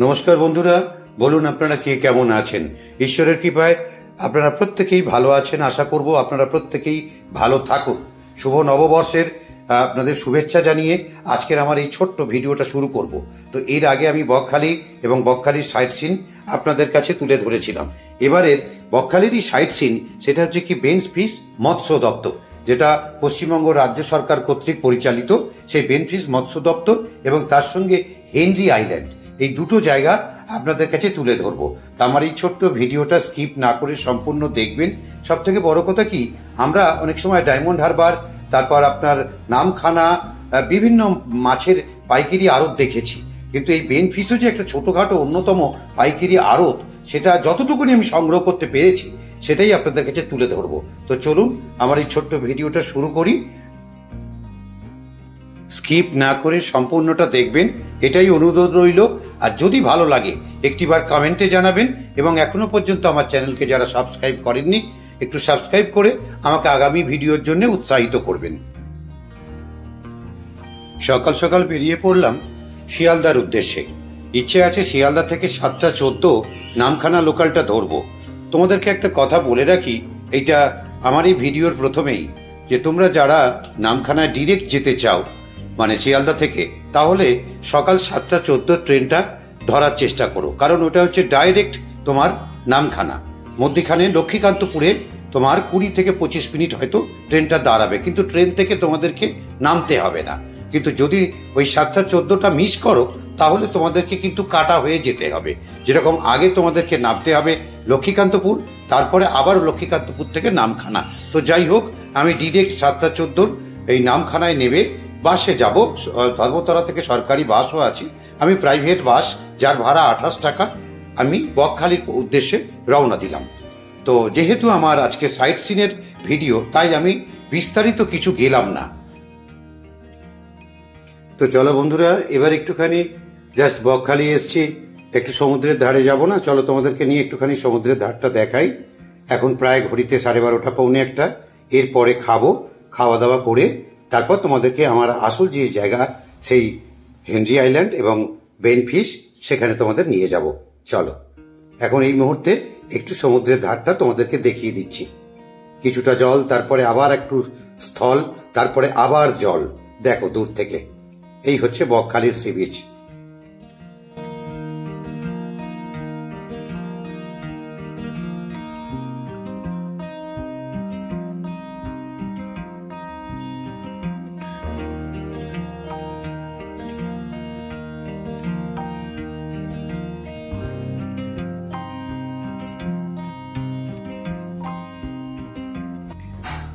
নমস্কার বন্ধুরা, বলুন আপনারা কে কেমন আছেন। ঈশ্বরের কৃপায় আপনারা প্রত্যেকেই ভালো আছেন। আশা করব আপনারা প্রত্যেকেই ভালো থাকুন। শুভ নববর্ষের আপনাদের শুভেচ্ছা জানিয়ে আজকের আমার এই ছোট্ট ভিডিওটা শুরু করব। তো এর আগে আমি বকখালি এবং বকখালির সাইট সিন আপনাদের কাছে তুলে ধরেছিলাম। এবারের বকখালিরই সাইট সিন সেটা হচ্ছে কি বেনফিশ মৎস্য দপ্তর, যেটা পশ্চিমবঙ্গ রাজ্য সরকার কর্তৃক পরিচালিত। সেই বেনফিশ মৎস্য দপ্তর এবং তার সঙ্গে হেনরি আইল্যান্ড, এই দুটো জায়গা আপনাদের কাছে তুলে ধরবো। তা আমার এই ছোট্ট ভিডিওটা স্কিপ না করে সম্পূর্ণ দেখবেন। সব থেকে বড় কথা কি, আমরা অনেক সময় ডায়মন্ড হারবার, তারপর আপনার নামখানা, বিভিন্ন মাছের পাইকারি আড়ত দেখেছি, কিন্তু এই বেনফিশও যে একটা ছোটখাটো অন্যতম পাইকারি আড়ত, সেটা যতটুকুনি আমি সংগ্রহ করতে পেরেছি সেটাই আপনাদের কাছে তুলে ধরবো। তো চলুন আমার এই ছোট্ট ভিডিওটা শুরু করি। স্কিপ না করে সম্পূর্ণটা দেখবেন, এটাই অনুরোধ রইল। আর যদি ভালো লাগে একটিবার কমেন্টে জানাবেন, এবং এখনো পর্যন্ত আমার চ্যানেলকে যারা সাবস্ক্রাইব করেননি একটু সাবস্ক্রাইব করে আমাকে আগামী ভিডিওর জন্য উৎসাহিত করবেন। সকাল সকাল বেরিয়ে পড়লাম শিয়ালদার উদ্দেশ্যে। ইচ্ছে আছে শিয়ালদা থেকে 7:14 নামখানা লোকালটা ধরবো। তোমাদেরকে একটা কথা বলে রাখি, এইটা আমার এই ভিডিওর প্রথমেই, যে তোমরা যারা নামখানায় ডিরেক্ট যেতে চাও মানে শিয়ালদা থেকে, তাহলে সকাল 7:14 ট্রেনটা ধরার চেষ্টা করো, কারণ ওটা হচ্ছে ডাইরেক্ট তোমার নামখানা। মধ্যিখানে লক্ষ্মীকান্তপুরে তোমার 20 থেকে 25 মিনিট হয়তো ট্রেনটা দাঁড়াবে, কিন্তু ট্রেন থেকে তোমাদেরকে নামতে হবে না। কিন্তু যদি ওই 7:14টা মিস করো তাহলে তোমাদেরকে কিন্তু কাটা হয়ে যেতে হবে। যেরকম আগে তোমাদেরকে নামতে হবে লক্ষ্মীকান্তপুর, তারপরে আবার লক্ষ্মীকান্তপুর থেকে নামখানা। তো যাই হোক, আমি ডিরেক্ট 7:14 এই নামখানায় নেবে বাসে যাব। ধর্মতলা থেকে সরকারি বাসও আছে, আমি প্রাইভেট বাস যার ভাড়া 28 টাকা, আমি বকখালির উদ্দেশ্যে রওনা দিলাম। তো যেহেতু আমার আজকে সাইট সিনের ভিডিও, তাই আমি বিস্তারিত কিছু গেলাম না। তো চলো বন্ধুরা, এবার একটুখানি জাস্ট বকখালি এসছি, একটু সমুদ্রের ধারে যাব না? চলো তোমাদেরকে নিয়ে একটুখানি সমুদ্রের ধারটা দেখাই। এখন প্রায় ঘড়িতে 12:30 পৌনে 1টা। এরপরে খাবো, খাওয়া দাওয়া করে তারপর তোমাদেরকে আমার আসল যে জায়গা সেই হেনরি আইল্যান্ড এবং বেনফিশ, সেখানে তোমাদের নিয়ে যাব। চলো এখন এই মুহূর্তে একটু সমুদ্রের ধারটা তোমাদেরকে দেখিয়ে দিচ্ছি। কিছুটা জল, তারপরে আবার একটু স্থল, তারপরে আবার জল। দেখো দূর থেকে, এই হচ্ছে বকখালির সি বিচ।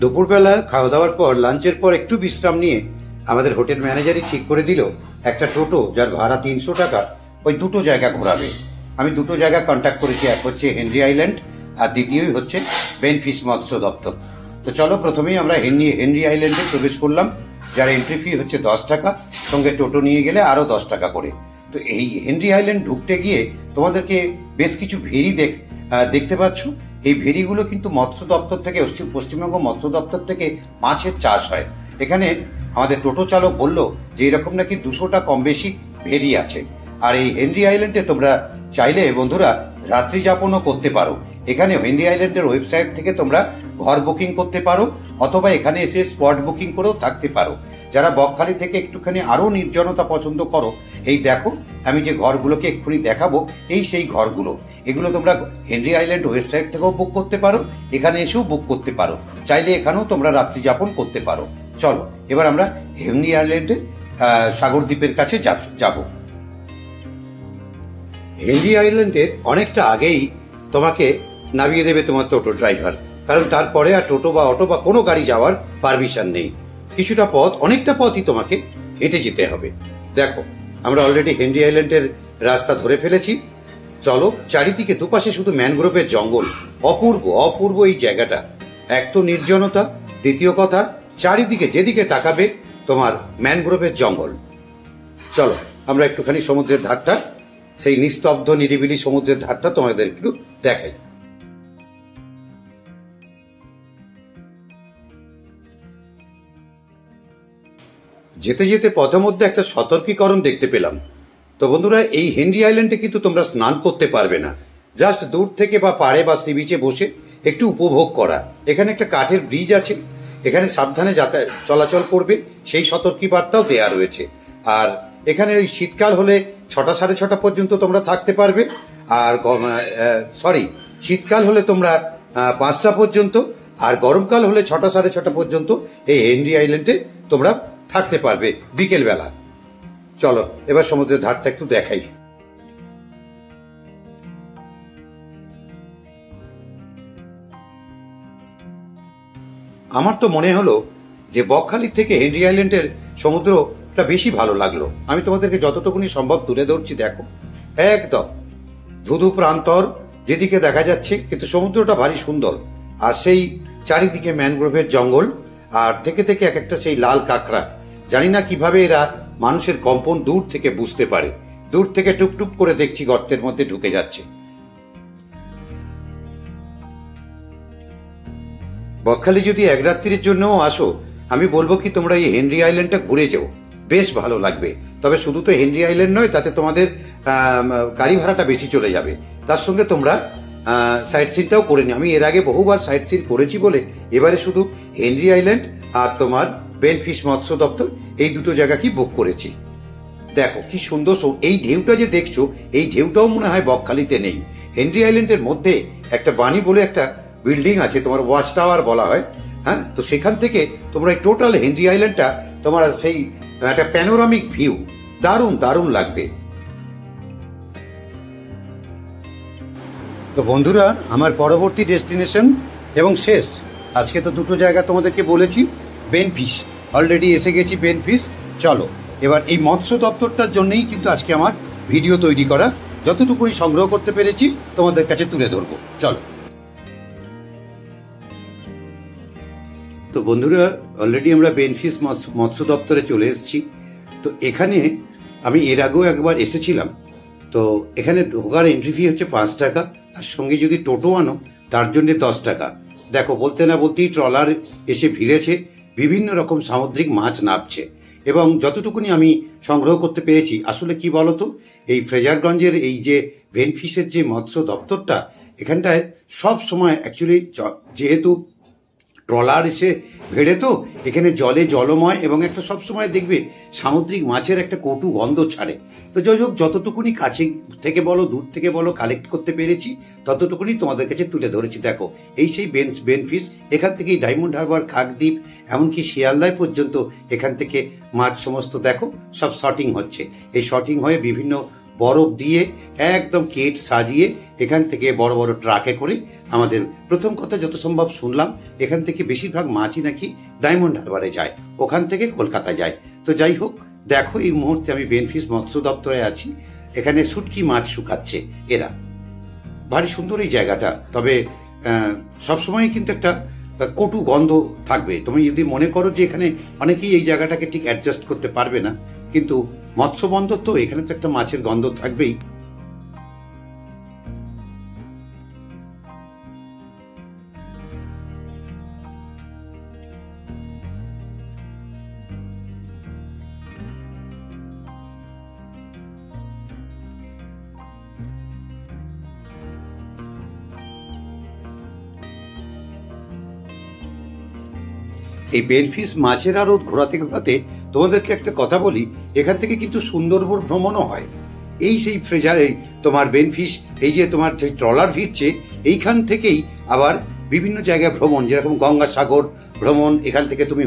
দুপুরবেলা খাওয়া দাওয়ার পর, লাঞ্চের পর একটু বিশ্রাম নিয়ে আমাদের হোটেল ম্যানেজারই ঠিক করে দিল একটা টোটো, যার ভাড়া 300 টাকা, ওই দুটো জায়গা ঘোরাবে। আমি দুটো জায়গা কন্ট্যাক্ট করেছি, এক হচ্ছে হেনরি আইল্যান্ড আর দ্বিতীয়ই হচ্ছে বেনফিশ মৎস্য দপ্তর। তো চলো প্রথমেই আমরা হেনরি আইল্যান্ডে প্রবেশ করলাম, যার এন্ট্রি ফি হচ্ছে 10 টাকা, সঙ্গে টোটো নিয়ে গেলে আরো 10 টাকা করে। তো এই হেনরি আইল্যান্ড ঢুকতে গিয়ে তোমাদেরকে বেশ কিছু ভেরি দেখতে পাচ্ছ। এই ভেরিগুলো কিন্তু মৎস্য দপ্তর থেকে, পশ্চিমবঙ্গ মৎস্য দপ্তর থেকে মাছের চাষ হয়। এখানে আমাদের টোটো চালক বলল যে এরকম নাকি 200টা কম বেশি ভেরি আছে। আর এই হেনরি আইল্যান্ডে তোমরা চাইলে বন্ধুরা রাত্রি যাপনও করতে পারো। এখানে হেনরি আইল্যান্ডের ওয়েবসাইট থেকে তোমরা ঘর বুকিং করতে পারো, অথবা এখানে এসে স্পট বুকিং করেও থাকতে পারো। যারা বকখালি থেকে একটুখানি আরো নির্জনতা পছন্দ করো, এই দেখো আমি যে ঘরগুলোকে এক্ষুনি দেখাবো, এই সেই ঘরগুলো। এগুলো তোমরা হেনরি আইল্যান্ড ওয়েবসাইট থেকেও বুক করতে পারো, এখানে এসেও বুক করতে পারো। চাইলে এখানেও তোমরা রাত্রি যাপন করতে পারো। চলো এবার আমরা হেনরি আইল্যান্ডের সাগর দ্বীপের কাছে যাব। হেনরি আইল্যান্ডের অনেকটা আগেই তোমাকে নামিয়ে দেবে তোমার টোটো ড্রাইভার, কারণ তারপরে আর টোটো বা অটো বা কোনো গাড়ি যাওয়ার পারমিশন নেই। কিছুটা পথ, অনেকটা পথই তোমাকে হেঁটে যেতে হবে। দেখো আমরা অলরেডি হেনরি আইল্যান্ডের রাস্তা ধরে ফেলেছি। চলো, চারিদিকে দুপাশে শুধু ম্যানগ্রোভের জঙ্গল। অপূর্ব অপূর্ব এই জায়গাটা। এক তো নির্জনতা, দ্বিতীয় কথা চারিদিকে যেদিকে তাকাবে তোমার ম্যানগ্রোভের জঙ্গল। চলো আমরা একটুখানি সমুদ্রের ধারটা, সেই নিস্তব্ধ নিরিবিলি সমুদ্রের ধারটা তোমাদের একটু দেখাই। যেতে যেতে পথের মধ্যে একটা সতর্কীকরণ দেখতে পেলাম। তো বন্ধুরা, এই হেনরি আইল্যান্ডে কিন্তু তোমরা স্নান করতে পারবে না, জাস্ট দূর থেকে বা পাড়ে বা সি বিচে বসে একটু উপভোগ করা। এখানে একটা কাঠের ব্রিজ আছে, এখানে সাবধানে যাতায়াত চলাচল করবে সেই সতর্কী বার্তাও দেওয়া রয়েছে। আর এখানে ওই শীতকাল হলে 6টা সাড়ে 6টা পর্যন্ত তোমরা থাকতে পারবে, আর শীতকাল হলে তোমরা 5টা পর্যন্ত, আর গরমকাল হলে 6টা সাড়ে 6টা পর্যন্ত এই হেনরি আইল্যান্ডে তোমরা থাকতে পারবে বিকেল বেলা। চলো এবার সমুদ্রের ধারটা একটু দেখাই। আমার তো মনে হলো যে বকখালির থেকে হেনরি আইল্যান্ডের সমুদ্রটা বেশি ভালো লাগলো। আমি তোমাদেরকে যতটুকুনি সম্ভব তুলে ধরছি, দেখো একদম ধুধু প্রান্তর যেদিকে দেখা যাচ্ছে, কিন্তু সমুদ্রটা ভারী সুন্দর। আর সেই চারিদিকে ম্যানগ্রোভের জঙ্গল, আর থেকে থেকে এক একটা সেই লাল কাঁকড়া। জানি না কিভাবে এরা মানুষের কম্পন দূর থেকে বুঝতে পারে। দূর থেকে টুপটুপ করে দেখছি গর্তের মধ্যে ঢুকে যাচ্ছে। বকখালি যদি এক রাত্রির জন্যও আসো, আমি বলবো কি তোমরা এই হেনরি আইল্যান্ডটা ঘুরে যাও, বেশ ভালো লাগবে। তবে শুধু তো হেনরি আইল্যান্ড নয়, তাতে তোমাদের গাড়ি ভাড়াটা বেশি চলে যাবে। তার সঙ্গে তোমরা সাইট সিনটাও করে নিও। আমি এর আগে বহুবার সাইট সিন করেছি বলে এবারে শুধু হেনরি আইল্যান্ড আর তোমার বেনফিশ মৎস্য দপ্তর এই দুটো জায়গা কি বুক করেছি। দেখো কি সুন্দর, এই ঢেউটা যে দেখছো, এই ঢেউটাও মনে হয় বকখালিতে নেই। হেনরি আইল্যান্ডের মধ্যে একটা বাণী বলে একটা বিল্ডিং আছে, তোমার ওয়াচ টাওয়ার বলা হয়। হ্যাঁ, তো সেখান থেকে তোমরা এই টোটাল হেনরি আইল্যান্ডটা তোমার সেই একটা প্যানোরামিক ভিউ, দারুণ দারুণ লাগবে। তো বন্ধুরা, আমার পরবর্তী ডেস্টিনেশন এবং শেষ, আজকে তো দুটো জায়গা তোমাদেরকে বলেছি। বেনফিশ অলরেডি এসে গেছি, বেনফিশ। চলো এবার এই মৎস্য দপ্তরটার জন্যই কিন্তু আজকে আমার ভিডিও তৈরি করা, যতটুকুনি সংগ্রহ করতে পেরেছি তোমাদের কাছে তুলে ধরবো। চলো। তো বন্ধুরা, অলরেডি আমরা বেনফিশ মৎস্য দপ্তরে চলে এসেছি। তো এখানে আমি এর আগেও একবার এসেছিলাম। তো এখানে ঢোকার এন্ট্রি ফি হচ্ছে 5 টাকা, আর সঙ্গে যদি টোটো আনো তার জন্য 10 টাকা। দেখো, বলতে না বলতেই ট্রলার এসে ভিড়েছে, বিভিন্ন রকম সামুদ্রিক মাছ নামছে। এবং যতটুকুনি আমি সংগ্রহ করতে পেরেছি, আসলে কি বলতো, এই ফ্রেজারগঞ্জের এই যে বেনফিশের যে মৎস্য দপ্তরটা, এখানটায় সব সময় অ্যাকচুয়ালি যেহেতু ট্রলার এসে ভেড়ে, তো এখানে জলে জলময় এবং একটা সবসময় দেখবে সামুদ্রিক মাছের একটা কটু গন্ধ ছাড়ে। তো যাই হোক, যতটুকুনি কাছে থেকে বলো দূর থেকে বলো কালেক্ট করতে পেরেছি ততটুকুনি তোমাদের কাছে তুলে ধরেছি। দেখো, এই সেই বেনফিশ, এখান থেকেই ডায়মন্ড হারবার, কাকদ্বীপ, এমনকি শিয়ালদায় পর্যন্ত এখান থেকে মাছ সমস্ত দেখো সব শর্টিং হচ্ছে। এই শর্টিং হয়ে বিভিন্ন বরফ দিয়ে একদম কেট সাজিয়ে এখান থেকে বড় বড় ট্রাকে করে আমাদের, প্রথম কথা যত সম্ভব শুনলাম, এখান থেকে বেশিরভাগ মাছই নাকি ডায়মন্ড হারবারে যায়, ওখান থেকে কলকাতা যায়। তো যাই হোক, দেখো এই মুহূর্তে আমি বেনফিশ মৎস্য দপ্তরে আছি। এখানে শুটকি মাছ শুকাচ্ছে এরা, ভারী সুন্দর এই জায়গাটা। তবে সবসময় কিন্তু একটা কটু গন্ধ থাকবে। তুমি যদি মনে করো যে এখানে অনেকেই এই জায়গাটাকে ঠিক অ্যাডজাস্ট করতে পারবে না, কিন্তু মৎস্য বন্দর তো, এখানে তো একটা মাছের গন্ধ থাকবেই। এই বেনফিশ মাছের আড়ত ঘোরাতে ঘোরাতে তোমাদেরকে একটা কথা বলি, এখান থেকে কিন্তু সুন্দরবন ভ্রমণও হয়। এই সেই ফ্রেজারে তোমার বেনফিশ, এই যে তোমার যে ট্রলার ভিড়ছে, এইখান থেকেই আবার বিভিন্ন জায়গায় ভ্রমণ, যেরকম গঙ্গাসাগর ভ্রমণ এখান থেকে তুমি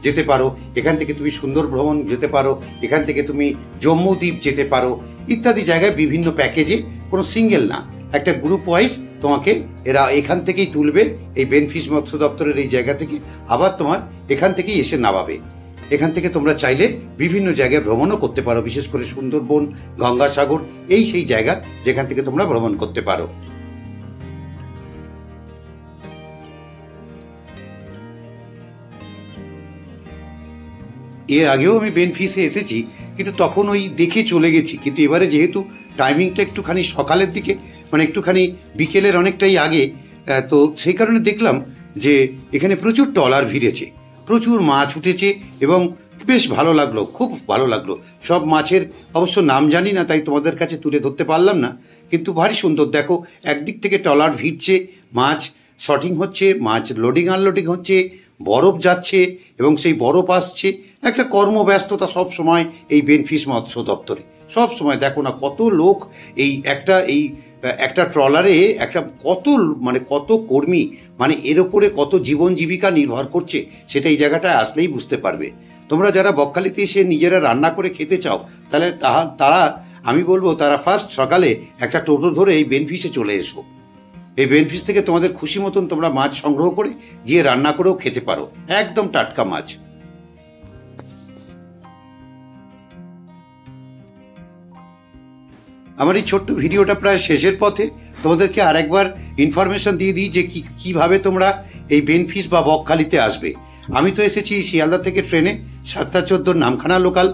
যেতে পারো, এখান থেকে তুমি সুন্দর ভ্রমণ যেতে পারো, এখান থেকে তুমি জম্মু দ্বীপ যেতে পারো, ইত্যাদি জায়গায় বিভিন্ন প্যাকেজে, কোনো সিঙ্গেল না, একটা গ্রুপ ওয়াইজ তোমাকে এরা এখান থেকেই তুলবে, এই বেনফিশ মৎস্য দপ্তরের এই জায়গা থেকে, আবার তোমার এখান থেকেই এসে নামাবে। এখান থেকে তোমরা চাইলে বিভিন্ন জায়গায় ভ্রমণও করতে পারো, বিশেষ করে সুন্দরবন, গঙ্গাসাগর, এই সেই জায়গা যেখান থেকে তোমরা ভ্রমণ করতে পারো। এর আগেও আমি বেনফিশে এসেছি, কিন্তু তখন ওই দেখে চলে গেছি। কিন্তু এবারে যেহেতু টাইমিংটা একটুখানি সকালের দিকে, মানে একটুখানি বিকেলের অনেকটাই আগে, তো সেই কারণে দেখলাম যে এখানে প্রচুর ট্রলার ভিড়েছে, প্রচুর মাছ উঠেছে এবং বেশ ভালো লাগলো, খুব ভালো লাগলো। সব মাছের অবশ্য নাম জানি না, তাই তোমাদের কাছে তুলে ধরতে পারলাম না, কিন্তু ভারী সুন্দর। দেখো, একদিক থেকে ট্রলার ভিড়ছে, মাছ শটিং হচ্ছে, মাছ লোডিং আনলোডিং হচ্ছে, বরফ যাচ্ছে এবং সেই বরফ আসছে। একটা কর্মব্যস্ততা সব সময় এই বেনফিশ মৎস্য দপ্তরে, সব সময় দেখো না কত লোক এই একটা ট্রলারে কত কর্মী, এর ওপরে কত জীবন জীবিকা নির্ভর করছে, সেটা এই জায়গাটায় আসলেই বুঝতে পারবে। তোমরা যারা বকখালিতে এসে নিজেরা রান্না করে খেতে চাও, তাহলে তারা আমি বলবো তারা ফার্স্ট সকালে একটা টোটো ধরে এই বেনফিশে চলে এসো। এই বেনফিশ থেকে তোমাদের খুশি মতন তোমরা মাছ সংগ্রহ করে গিয়ে রান্না করেও খেতে পারো, একদম টাটকা মাছ। আমার এই ছোট্ট ভিডিওটা প্রায় শেষের পথে, তোমাদেরকে আরেকবার ইনফরমেশন দিয়ে দিই যে কিভাবে তোমরা এই বেনফিশ বা বকখালিতে আসবে। আমি তো এসেছি শিয়ালদা থেকে ট্রেনে 7:14 নামখানা লোকাল।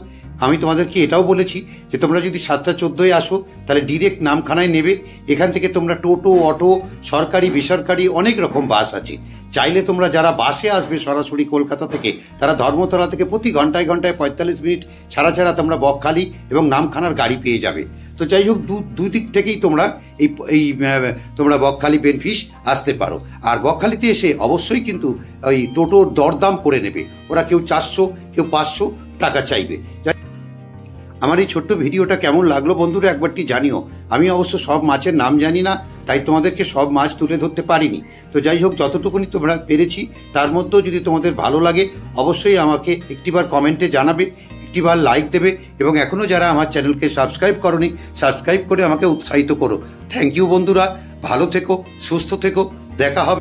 আমি তোমাদেরকে এটাও বলেছি যে তোমরা যদি 7:14 আসো তাহলে ডিরেক্ট নামখানায় নেবে। এখান থেকে তোমরা টোটো, অটো, সরকারি বেসরকারি অনেক রকম বাস আছে। চাইলে তোমরা যারা বাসে আসবে সরাসরি কলকাতা থেকে, তারা ধর্মতলা থেকে প্রতি ঘন্টায় 45 মিনিট ছাড়া ছাড়া তোমরা বকখালি এবং নামখানার গাড়ি পেয়ে যাবে। তো যাই হোক, দুই দিক থেকেই তোমরা তোমরা বকখালি বেনফিশ আসতে পারো। আর বকখালিতে এসে অবশ্যই কিন্তু ওই টোটোর দরদাম করে নেবে, ওরা কেউ 400 কেউ 500 টাকা চাইবে। আমার এই ছোট্ট ভিডিওটা কেমন লাগলো বন্ধুরা একবারটি জানিও। আমি অবশ্য সব মাছের নাম জানি না, তাই তোমাদেরকে সব মাছ তুলে ধরতে পারিনি। তো যাই হোক, যতটুকুনি তোমরা পেরেছি তার মধ্যেও যদি তোমাদের ভালো লাগে অবশ্যই আমাকে একটিবার কমেন্টে জানাবে, একটিবার লাইক দেবে, এবং এখনও যারা আমার চ্যানেলকে সাবস্ক্রাইব করোনি, সাবস্ক্রাইব করে আমাকে উৎসাহিত করো। থ্যাংক ইউ বন্ধুরা, ভালো থেকো, সুস্থ থেকো, দেখা হবে।